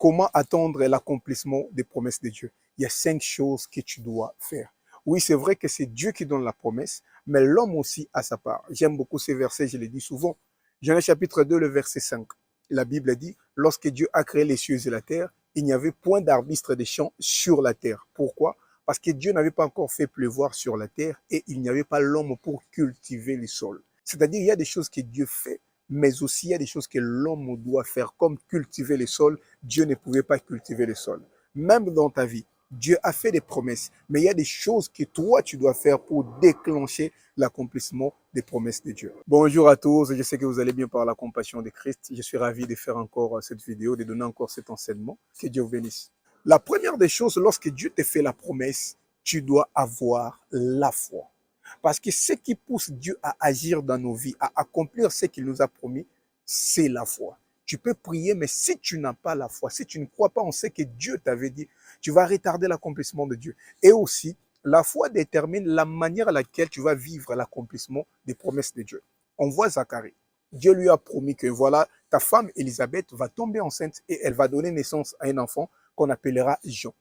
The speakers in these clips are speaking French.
Comment attendre l'accomplissement des promesses de Dieu? Il y a 5 choses que tu dois faire. Oui, c'est vrai que c'est Dieu qui donne la promesse, mais l'homme aussi a sa part. J'aime beaucoup ces versets, je les dis souvent. Genèse chapitre 2, le verset 5. La Bible dit, lorsque Dieu a créé les cieux et la terre, il n'y avait point d'arbustes des champs sur la terre. Pourquoi? Parce que Dieu n'avait pas encore fait pleuvoir sur la terre et il n'y avait pas l'homme pour cultiver les sols. C'est-à-dire, il y a des choses que Dieu fait, mais aussi il y a des choses que l'homme doit faire, comme cultiver les sols. Dieu ne pouvait pas cultiver les sols. Même dans ta vie, Dieu a fait des promesses, mais il y a des choses que toi, tu dois faire pour déclencher l'accomplissement des promesses de Dieu. Bonjour à tous, je sais que vous allez bien par la compassion de Christ. Je suis ravi de faire encore cette vidéo, de donner encore cet enseignement. Que Dieu vous bénisse. La première des choses, lorsque Dieu te fait la promesse, tu dois avoir la foi. Parce que ce qui pousse Dieu à agir dans nos vies, à accomplir ce qu'il nous a promis, c'est la foi. Tu peux prier, mais si tu n'as pas la foi, si tu ne crois pas en ce que Dieu t'avait dit, tu vas retarder l'accomplissement de Dieu. Et aussi, la foi détermine la manière à laquelle tu vas vivre l'accomplissement des promesses de Dieu. On voit Zacharie. Dieu lui a promis que voilà, ta femme Élisabeth va tomber enceinte et elle va donner naissance à un enfant qu'on appellera Jean.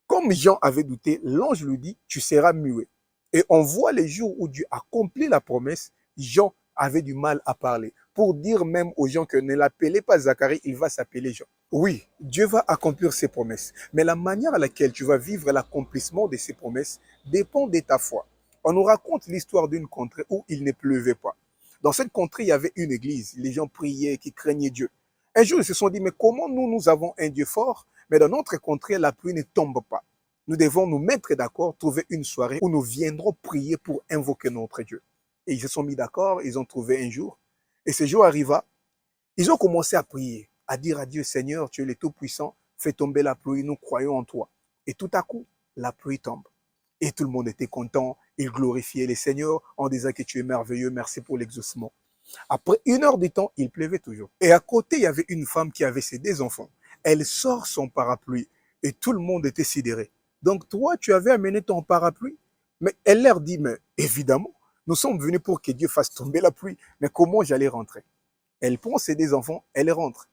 Comme Jean avait douté, l'ange lui dit, tu seras muet. Et on voit les jours où Dieu accomplit la promesse, Jean avait du mal à parler. Pour dire même aux gens que ne l'appelez pas Zacharie, il va s'appeler Jean. Oui, Dieu va accomplir ses promesses, mais la manière à laquelle tu vas vivre l'accomplissement de ces promesses dépend de ta foi. On nous raconte l'histoire d'une contrée où il ne pleuvait pas. Dans cette contrée, il y avait une église. Les gens priaient, qui craignaient Dieu. Un jour, ils se sont dit, mais comment nous avons un Dieu fort, mais dans notre contrée, la pluie ne tombe pas. Nous devons nous mettre d'accord, trouver une soirée où nous viendrons prier pour invoquer notre Dieu. Et ils se sont mis d'accord, ils ont trouvé un jour. Et ce jour arriva, ils ont commencé à prier, à dire à Dieu, Seigneur, tu es le Tout-Puissant, fais tomber la pluie, nous croyons en toi. Et tout à coup, la pluie tombe. Et tout le monde était content, ils glorifiaient le Seigneur en disant que tu es merveilleux, merci pour l'exaucement. Après 1 heure de temps, il pleuvait toujours. Et à côté, il y avait une femme qui avait ses 2 enfants. Elle sort son parapluie et tout le monde était sidéré. Donc toi, tu avais amené ton parapluie? Mais elle leur dit, mais évidemment, nous sommes venus pour que Dieu fasse tomber la pluie. Mais comment j'allais rentrer? Elle prend ses 2 enfants, elle rentre.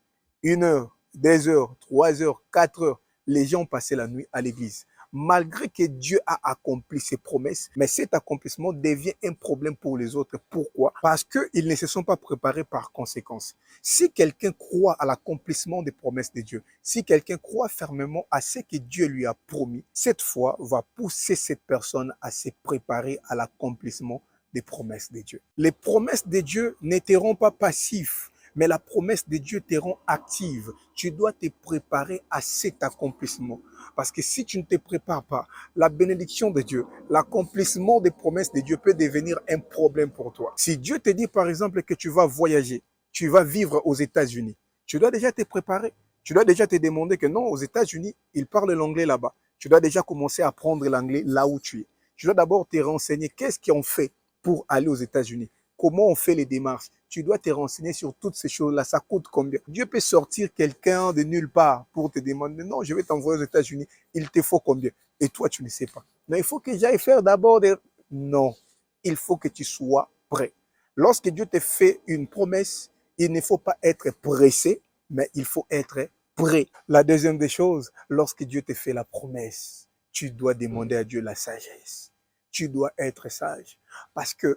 1 heure, 2 heures, 3 heures, 4 heures, les gens passaient la nuit à l'église. Malgré que Dieu a accompli ses promesses, mais cet accomplissement devient un problème pour les autres. Pourquoi? Parce qu'ils ne se sont pas préparés par conséquence. Si quelqu'un croit à l'accomplissement des promesses de Dieu, si quelqu'un croit fermement à ce que Dieu lui a promis, cette foi va pousser cette personne à se préparer à l'accomplissement des promesses de Dieu. Les promesses de Dieu ne te rendent pas passif, mais la promesse de Dieu te rend active. Tu dois te préparer à cet accomplissement. Parce que si tu ne te prépares pas, la bénédiction de Dieu, l'accomplissement des promesses de Dieu peut devenir un problème pour toi. Si Dieu te dit par exemple que tu vas voyager, tu vas vivre aux États-Unis, tu dois déjà te préparer. Tu dois déjà te demander que non, aux États-Unis, ils parlent l'anglais là-bas. Tu dois déjà commencer à apprendre l'anglais là où tu es. Tu dois d'abord te renseigner qu'est-ce qu'ils ont fait pour aller aux États-Unis. Comment on fait les démarches? Tu dois te renseigner sur toutes ces choses-là. Ça coûte combien? Dieu peut sortir quelqu'un de nulle part pour te demander, non, je vais t'envoyer aux États-Unis. Il te faut combien? Et toi, tu ne sais pas. Non, il faut que j'aille faire d'abord des... Non, il faut que tu sois prêt. Lorsque Dieu te fait une promesse, il ne faut pas être pressé, mais il faut être prêt. La deuxième des choses, lorsque Dieu te fait la promesse, tu dois demander à Dieu la sagesse. Tu dois être sage. Parce que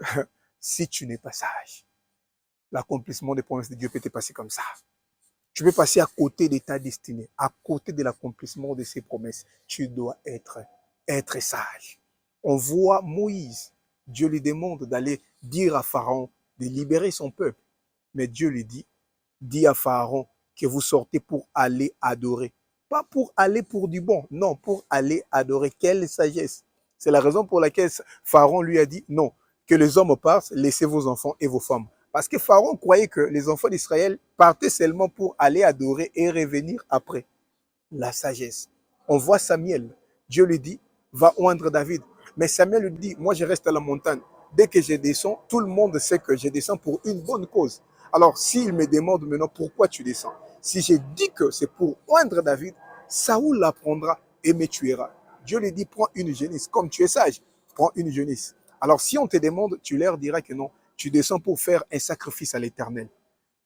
si tu n'es pas sage, l'accomplissement des promesses de Dieu peut te passer comme ça. Tu peux passer à côté de ta destinée, à côté de l'accomplissement de ses promesses. Tu dois être sage. On voit Moïse. Dieu lui demande d'aller dire à Pharaon de libérer son peuple. Mais Dieu lui dit, dis à Pharaon que vous sortez pour aller adorer. Pas pour aller pour du bon, non, pour aller adorer. Quelle sagesse! C'est la raison pour laquelle Pharaon lui a dit, non, que les hommes partent, laissez vos enfants et vos femmes. Parce que Pharaon croyait que les enfants d'Israël partaient seulement pour aller adorer et revenir après. La sagesse. On voit Samuel. Dieu lui dit, va oindre David. Mais Samuel lui dit, moi je reste à la montagne. Dès que je descends, tout le monde sait que je descends pour une bonne cause. Alors s'il me demande maintenant pourquoi tu descends, si je dis que c'est pour oindre David, Saoul l'apprendra et me tuera. Dieu lui dit, prends une génisse. Comme tu es sage, prends une génisse. Alors si on te demande, tu leur diras que non, tu descends pour faire un sacrifice à l'Éternel.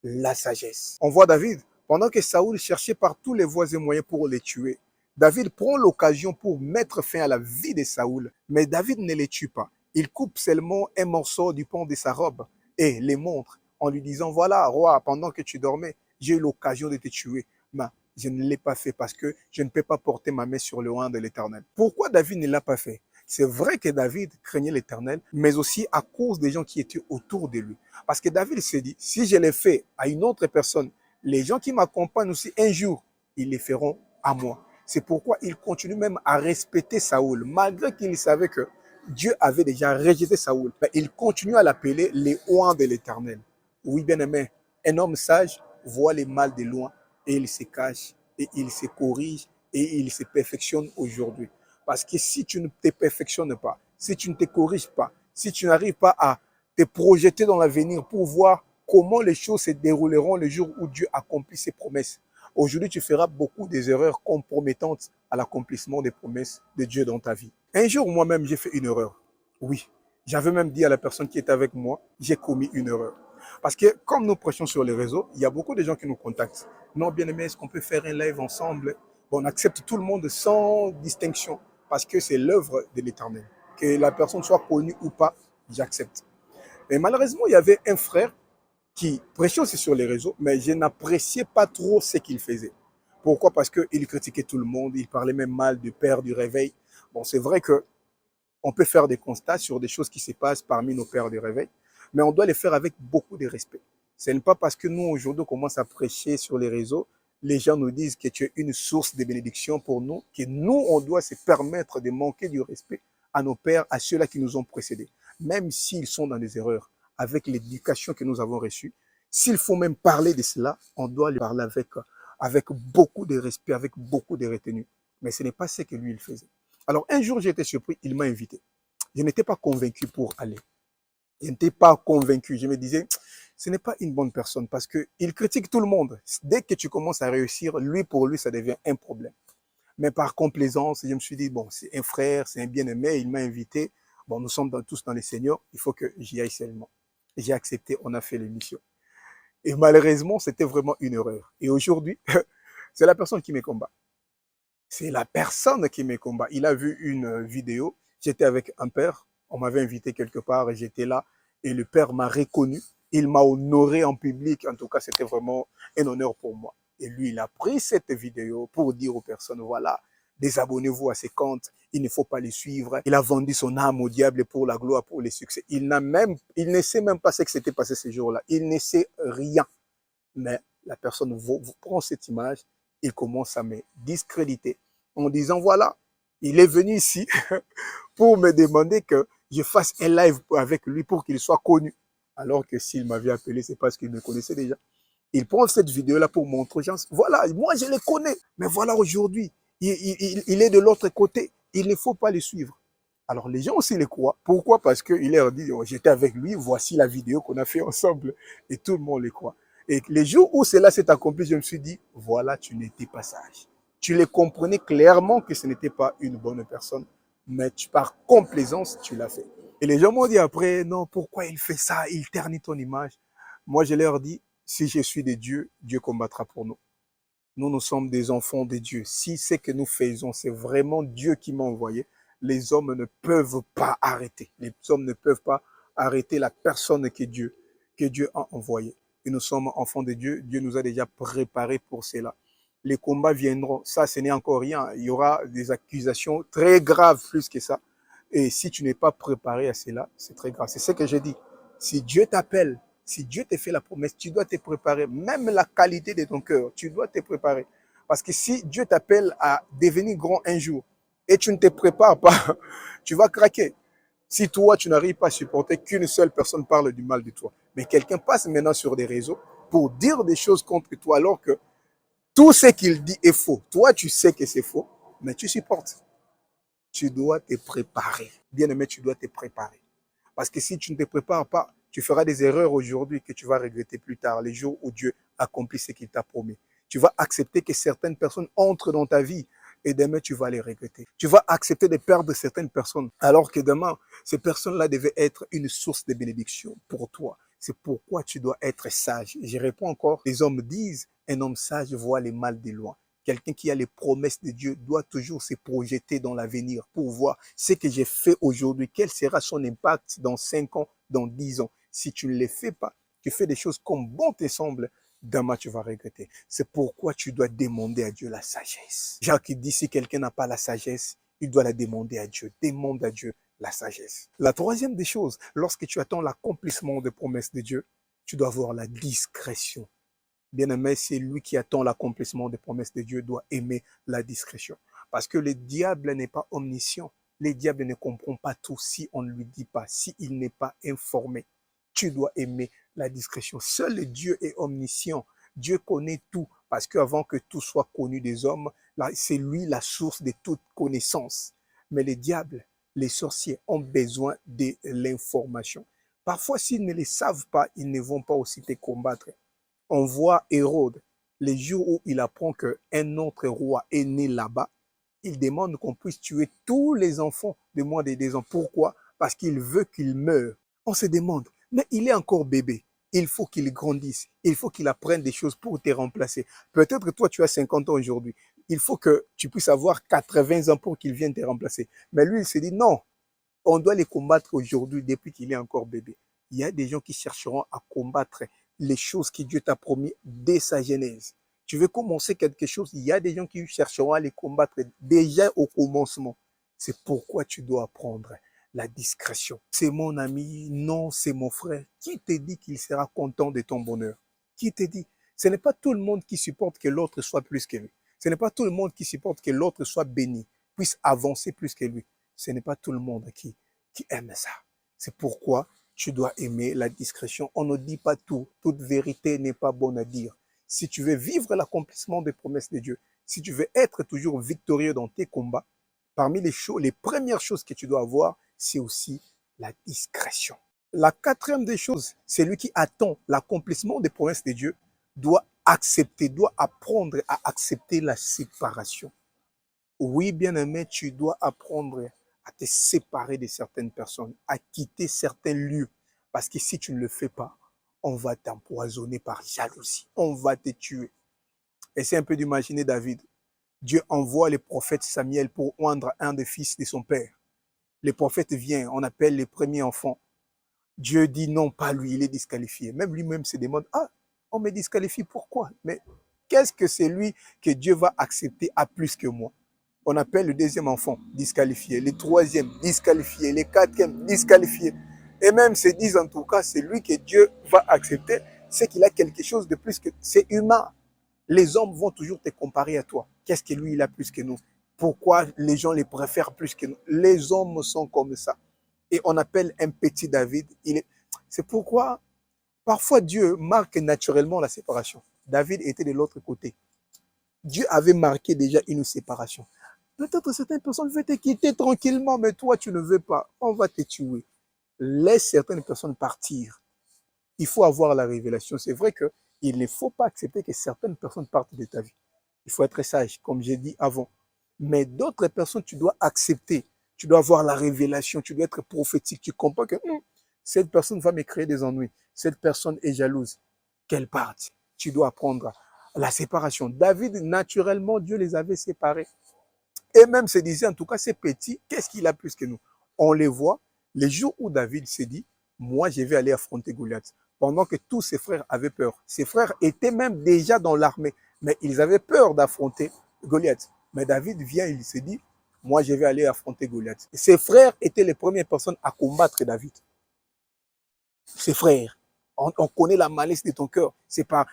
La sagesse. On voit David, Pendant que Saoul cherchait par tous les voies et moyens pour les tuer, David prend l'occasion pour mettre fin à la vie de Saoul. Mais David ne les tue pas. Il coupe seulement un morceau du pan de sa robe et les montre en lui disant, voilà, roi, pendant que tu dormais, j'ai eu l'occasion de te tuer. Mais je ne l'ai pas fait parce que je ne peux pas porter ma main sur le oint de l'Éternel. Pourquoi David ne l'a pas fait? C'est vrai que David craignait l'Éternel, mais aussi à cause des gens qui étaient autour de lui. Parce que David s'est dit, si je l'ai fait à une autre personne, les gens qui m'accompagnent aussi un jour, ils les feront à moi. C'est pourquoi il continue même à respecter Saoul, malgré qu'il savait que Dieu avait déjà rejeté Saoul. Mais il continue à l'appeler les oints de l'Éternel. Oui, bien aimé, un homme sage voit les mal de loin et il se cache et il se corrige et il se perfectionne aujourd'hui. Parce que si tu ne te perfectionnes pas, si tu ne te corriges pas, si tu n'arrives pas à te projeter dans l'avenir pour voir comment les choses se dérouleront le jour où Dieu accomplit ses promesses, aujourd'hui tu feras beaucoup des erreurs compromettantes à l'accomplissement des promesses de Dieu dans ta vie. Un jour, moi-même, j'ai fait une erreur. Oui, j'avais même dit à la personne qui était avec moi, j'ai commis une erreur. Parce que comme nous prêchons sur les réseaux, il y a beaucoup de gens qui nous contactent. Non, bien aimé, est-ce qu'on peut faire un live ensemble? Bon, on accepte tout le monde sans distinction parce que c'est l'œuvre de l'Éternel. Que la personne soit connue ou pas, j'accepte. Mais malheureusement, il y avait un frère qui prêchait aussi sur les réseaux, mais je n'appréciais pas trop ce qu'il faisait. Pourquoi? Parce qu'il critiquait tout le monde, il parlait même mal du père du réveil. Bon, c'est vrai que on peut faire des constats sur des choses qui se passent parmi nos pères du réveil, mais on doit les faire avec beaucoup de respect. Ce n'est pas parce que nous, aujourd'hui, on commence à prêcher sur les réseaux, les gens nous disent que tu es une source de bénédiction pour nous, que nous, on doit se permettre de manquer du respect à nos pères, à ceux-là qui nous ont précédés. Même s'ils sont dans des erreurs, avec l'éducation que nous avons reçue, s'il faut même parler de cela, on doit les parler avec beaucoup de respect, avec beaucoup de retenue. Mais ce n'est pas ce que lui, il faisait. Alors, un jour, j'ai été surpris, il m'a invité. Je n'étais pas convaincu pour aller. Je n'étais pas convaincu. Je me disais, ce n'est pas une bonne personne parce qu'il critique tout le monde. Dès que tu commences à réussir, lui, pour lui, ça devient un problème. Mais par complaisance, je me suis dit, bon, c'est un frère, c'est un bien-aimé, il m'a invité. Bon, nous sommes tous dans les seigneurs, il faut que j'y aille seulement. J'ai accepté, on a fait l'émission. Et malheureusement, c'était vraiment une erreur. Et aujourd'hui, c'est la personne qui me combat. C'est la personne qui me combat. Il a vu une vidéo, j'étais avec un père, on m'avait invité quelque part et j'étais là et le père m'a reconnu, il m'a honoré en public, en tout cas c'était vraiment un honneur pour moi. Et lui, il a pris cette vidéo pour dire aux personnes, voilà, désabonnez-vous à ses comptes, il ne faut pas les suivre. Il a vendu son âme au diable pour la gloire, pour les succès. Il ne sait même pas ce qui s'était passé ce jour-là. Il ne sait rien. Mais la personne vous prend cette image, il commence à me discréditer en disant, voilà, il est venu ici pour me demander que je fasse un live avec lui pour qu'il soit connu. Alors que s'il m'avait appelé, c'est parce qu'il me connaissait déjà. Il prend cette vidéo-là pour montrer aux gens, voilà, moi je le connais, mais voilà aujourd'hui, il est de l'autre côté, il ne faut pas le suivre. Alors les gens aussi les croient. Pourquoi? Parce qu'il leur dit, oh, j'étais avec lui, voici la vidéo qu'on a fait ensemble, et tout le monde les croit. Et les jours où cela s'est accompli, je me suis dit, voilà, tu n'étais pas sage. Tu les comprenais clairement que ce n'était pas une bonne personne, mais par complaisance, tu l'as fait. Et les gens m'ont dit après, non, pourquoi il fait ça? Il ternit ton image. Moi, je leur dis, si je suis de Dieu, Dieu combattra pour nous. Nous sommes des enfants de Dieu. Si ce que nous faisons, c'est vraiment Dieu qui m'a envoyé, les hommes ne peuvent pas arrêter. Les hommes ne peuvent pas arrêter la personne que Dieu a envoyée. Et nous sommes enfants de Dieu. Dieu nous a déjà préparés pour cela. Les combats viendront. Ça, ce n'est encore rien. Il y aura des accusations très graves plus que ça. Et si tu n'es pas préparé à cela, c'est très grave. C'est ce que je dis. Si Dieu t'appelle, si Dieu te fait la promesse, tu dois te préparer. Même la qualité de ton cœur, tu dois te préparer. Parce que si Dieu t'appelle à devenir grand un jour et tu ne te prépares pas, tu vas craquer. Si toi, tu n'arrives pas à supporter qu'une seule personne parle du mal de toi, mais quelqu'un passe maintenant sur des réseaux pour dire des choses contre toi alors que tout ce qu'il dit est faux. Toi, tu sais que c'est faux, mais tu supportes. Tu dois te préparer. Bien aimé, tu dois te préparer. Parce que si tu ne te prépares pas, tu feras des erreurs aujourd'hui que tu vas regretter plus tard, les jours où Dieu accomplit ce qu'il t'a promis. Tu vas accepter que certaines personnes entrent dans ta vie et demain, tu vas les regretter. Tu vas accepter de perdre certaines personnes alors que demain, ces personnes-là devaient être une source de bénédiction pour toi. C'est pourquoi tu dois être sage. Je réponds encore, les hommes disent, un homme sage voit les mal de loin. Quelqu'un qui a les promesses de Dieu doit toujours se projeter dans l'avenir pour voir ce que j'ai fait aujourd'hui, quel sera son impact dans 5 ans, dans 10 ans. Si tu ne les fais pas, tu fais des choses comme bon te semble, demain tu vas regretter. C'est pourquoi tu dois demander à Dieu la sagesse. Jacques dit, si quelqu'un n'a pas la sagesse, il doit la demander à Dieu. Demande à Dieu la sagesse. La troisième des choses, lorsque tu attends l'accomplissement des promesses de Dieu, tu dois avoir la discrétion. Bien-aimé, c'est lui qui attend l'accomplissement des promesses de Dieu doit aimer la discrétion. Parce que le diable n'est pas omniscient. Le diable ne comprend pas tout si on ne lui dit pas, s'il n'est pas informé. Tu dois aimer la discrétion. Seul Dieu est omniscient. Dieu connaît tout. Parce qu'avant que tout soit connu des hommes, c'est lui la source de toute connaissance. Mais les diables, les sorciers ont besoin de l'information. Parfois, s'ils ne les savent pas, ils ne vont pas aussi te combattre. On voit Hérode, les jours où il apprend qu'un autre roi est né là-bas, il demande qu'on puisse tuer tous les enfants de moins de 2 ans. Pourquoi? Parce qu'il veut qu'il meure. On se demande, mais il est encore bébé. Il faut qu'il grandisse. Il faut qu'il apprenne des choses pour te remplacer. Peut-être que toi, tu as 50 ans aujourd'hui. Il faut que tu puisses avoir 80 ans pour qu'il vienne te remplacer. Mais lui, il se dit, non, on doit les combattre aujourd'hui depuis qu'il est encore bébé. Il y a des gens qui chercheront à combattre les choses que Dieu t'a promis dès sa genèse. Tu veux commencer quelque chose, il y a des gens qui chercheront à les combattre déjà au commencement. C'est pourquoi tu dois apprendre la discrétion. C'est mon ami, non, c'est mon frère. Qui te dit qu'il sera content de ton bonheur? Qui te dit? Ce n'est pas tout le monde qui supporte que l'autre soit plus que lui. Ce n'est pas tout le monde qui supporte que l'autre soit béni, puisse avancer plus que lui. Ce n'est pas tout le monde qui aime ça. C'est pourquoi tu dois aimer la discrétion. On ne dit pas tout. Toute vérité n'est pas bonne à dire. Si tu veux vivre l'accomplissement des promesses de Dieu, si tu veux être toujours victorieux dans tes combats, parmi les premières choses que tu dois avoir, c'est aussi la discrétion. La quatrième des choses, c'est lui qui attend l'accomplissement des promesses de Dieu, doit accepter, doit apprendre à accepter la séparation. Oui, bien-aimé, tu dois apprendre à te séparer de certaines personnes, à quitter certains lieux. Parce que si tu ne le fais pas, on va t'empoisonner par jalousie. On va te tuer. Essaie un peu d'imaginer David. Dieu envoie le prophète Samuel pour oindre un des fils de son père. Le prophète vient, on appelle les premiers enfants. Dieu dit non, pas lui, il est disqualifié. Même lui-même se demande, ah, on me disqualifie, pourquoi? Mais qu'est-ce que c'est lui que Dieu va accepter à plus que moi? On appelle le deuxième enfant disqualifié, le troisième disqualifié, le quatrième disqualifié. Et même se disent en tout cas, c'est lui que Dieu va accepter, c'est qu'il a quelque chose de plus que... C'est humain. Les hommes vont toujours te comparer à toi. Qu'est-ce que lui, il a plus que nous? Pourquoi les gens les préfèrent plus que nous? Les hommes sont comme ça. Et on appelle un petit David. C'est pourquoi parfois Dieu marque naturellement la séparation. David était de l'autre côté. Dieu avait marqué déjà une séparation. Peut-être certaines personnes veulent te quitter tranquillement, mais toi, tu ne veux pas. On va te tuer. Laisse certaines personnes partir. Il faut avoir la révélation. C'est vrai qu'il ne faut pas accepter que certaines personnes partent de ta vie. Il faut être sage, comme j'ai dit avant. Mais d'autres personnes, tu dois accepter. Tu dois avoir la révélation. Tu dois être prophétique. Tu comprends que cette personne va me créer des ennuis. Cette personne est jalouse. Qu'elle parte. Tu dois apprendre la séparation. David, naturellement, Dieu les avait séparés. Et même se disait, en tout cas, ces petits, qu'est-ce qu'il a plus que nous? On les voit, les jours où David s'est dit, moi, je vais aller affronter Goliath. Pendant que tous ses frères avaient peur. Ses frères étaient même déjà dans l'armée, mais ils avaient peur d'affronter Goliath. Mais David vient, il se dit, moi, je vais aller affronter Goliath. Et ses frères étaient les premières personnes à combattre David. Ses frères. On connaît la malice de ton cœur. C'est par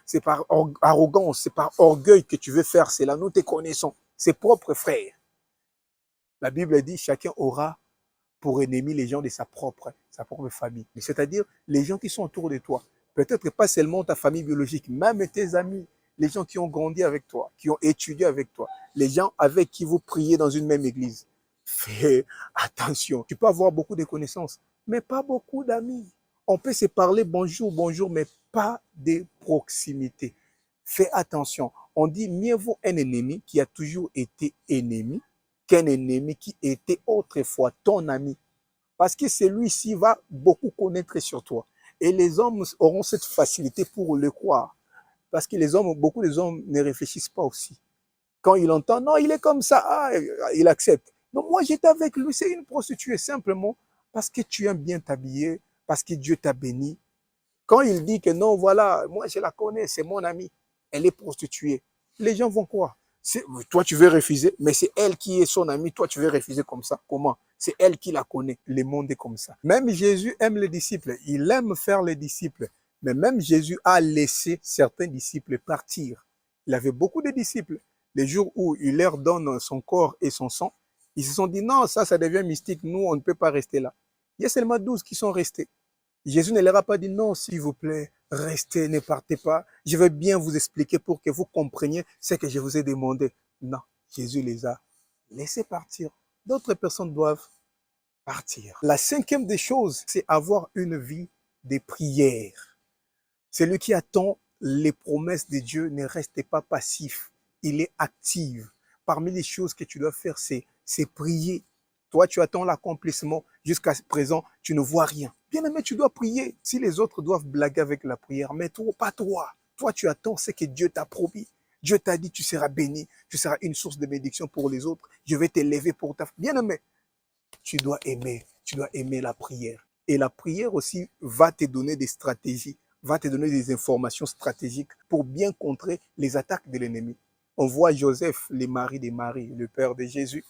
arrogance, c'est par orgueil que tu veux faire cela. Nous te connaissons. Ses propres frères. La Bible dit, chacun aura pour ennemi les gens de sa propre famille. C'est-à-dire les gens qui sont autour de toi. Peut-être pas seulement ta famille biologique, même tes amis, les gens qui ont grandi avec toi, qui ont étudié avec toi, les gens avec qui vous priez dans une même église. Fais attention. Tu peux avoir beaucoup de connaissances, mais pas beaucoup d'amis. On peut se parler bonjour, bonjour, mais pas de proximité. Fais attention. On dit mieux vaut un ennemi qui a toujours été ennemi qu'un ennemi qui était autrefois ton ami. Parce que celui-ci va beaucoup connaître sur toi. Et les hommes auront cette facilité pour le croire. Parce que les hommes, beaucoup des hommes ne réfléchissent pas aussi. Quand il entend, non, il est comme ça, ah, il accepte. Non, moi j'étais avec lui, c'est une prostituée, simplement parce que tu aimes bien t'habiller, parce que Dieu t'a béni. Quand il dit que non, voilà, moi je la connais, c'est mon amie, elle est prostituée, les gens vont croire. Toi tu veux refuser, mais c'est elle qui est son amie, toi tu veux refuser comme ça. Comment? C'est elle qui la connaît. Le monde est comme ça. Même Jésus aime les disciples, il aime faire les disciples. Mais même Jésus a laissé certains disciples partir. Il avait beaucoup de disciples. Les jours où il leur donne son corps et son sang, ils se sont dit non, ça devient mystique, nous on ne peut pas rester là. Il y a seulement 12 qui sont restés. Jésus ne leur a pas dit non, s'il vous plaît, restez, ne partez pas. Je vais bien vous expliquer pour que vous compreniez ce que je vous ai demandé. Non, Jésus les a laissés partir. D'autres personnes doivent partir. La cinquième des choses, c'est avoir une vie de prière. Celui qui attend les promesses de Dieu ne reste pas passif, il est actif. Parmi les choses que tu dois faire, c'est prier. Toi, tu attends l'accomplissement. Jusqu'à présent, tu ne vois rien. Bien aimé, tu dois prier. Si les autres doivent blaguer avec la prière, mais toi, pas toi. Toi, tu attends ce que Dieu t'a promis. Dieu t'a dit, tu seras béni, tu seras une source de bénédiction pour les autres. Je vais t'élever pour ta... Bien aimé, tu dois aimer la prière. Et la prière aussi va te donner des stratégies, va te donner des informations stratégiques pour bien contrer les attaques de l'ennemi. On voit Joseph, le mari de Marie, le père de Jésus,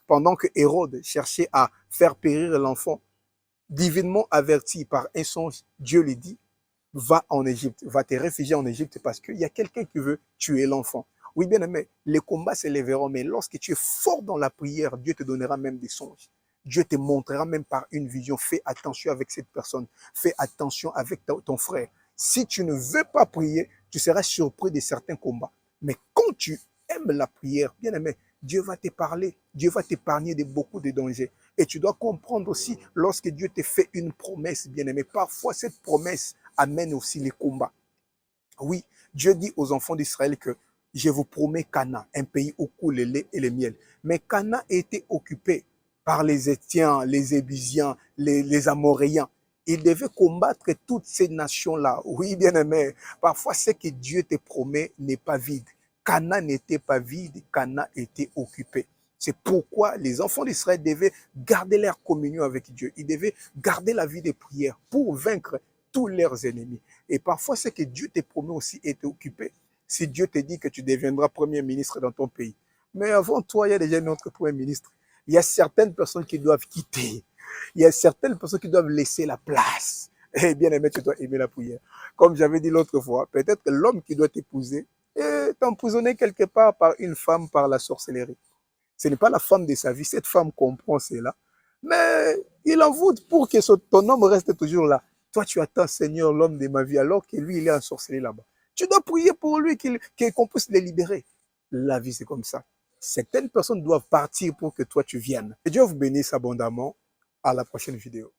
pendant que Hérode cherchait à faire périr l'enfant, divinement averti par un songe, Dieu lui dit, va en Égypte, va te réfugier en Égypte parce qu'il y a quelqu'un qui veut tuer l'enfant. Oui, bien aimé, les combats s'élèveront, mais lorsque tu es fort dans la prière, Dieu te donnera même des songes. Dieu te montrera même par une vision. Fais attention avec cette personne. Fais attention avec ton frère. Si tu ne veux pas prier, tu seras surpris de certains combats. Mais quand tu aimes la prière, bien aimé, Dieu va te parler. Dieu va t'épargner de beaucoup de dangers. Et tu dois comprendre aussi, lorsque Dieu te fait une promesse, bien aimé, parfois cette promesse amène aussi les combats. Oui, Dieu dit aux enfants d'Israël que je vous promets Canaan, un pays où coule le lait et le miel. Mais Canaan était occupé par les Étiens, les Ébusiens, les Amoréens. Il devait combattre toutes ces nations-là. Oui, bien aimé, parfois ce que Dieu te promet n'est pas vide. Canaan n'était pas vide, Canaan était occupé. C'est pourquoi les enfants d'Israël devaient garder leur communion avec Dieu. Ils devaient garder la vie de prière pour vaincre tous leurs ennemis. Et parfois, ce que Dieu te promet aussi est occupé. Si Dieu te dit que tu deviendras premier ministre dans ton pays. Mais avant toi, il y a déjà notre premier ministre. Il y a certaines personnes qui doivent quitter. Il y a certaines personnes qui doivent laisser la place. Eh bien aimé, tu dois aimer la prière. Comme j'avais dit l'autre fois, peut-être que l'homme qui doit t'épouser est emprisonné quelque part par une femme, par la sorcellerie. Ce n'est pas la femme de sa vie. Cette femme comprend cela. Mais il en voûte pour que ton homme reste toujours là. Toi, tu attends, Seigneur, l'homme de ma vie, alors que lui, il est ensorcelé là-bas. Tu dois prier pour lui, qu'on puisse le libérer. La vie, c'est comme ça. Certaines personnes doivent partir pour que toi, tu viennes. Que Dieu vous bénisse abondamment. À la prochaine vidéo.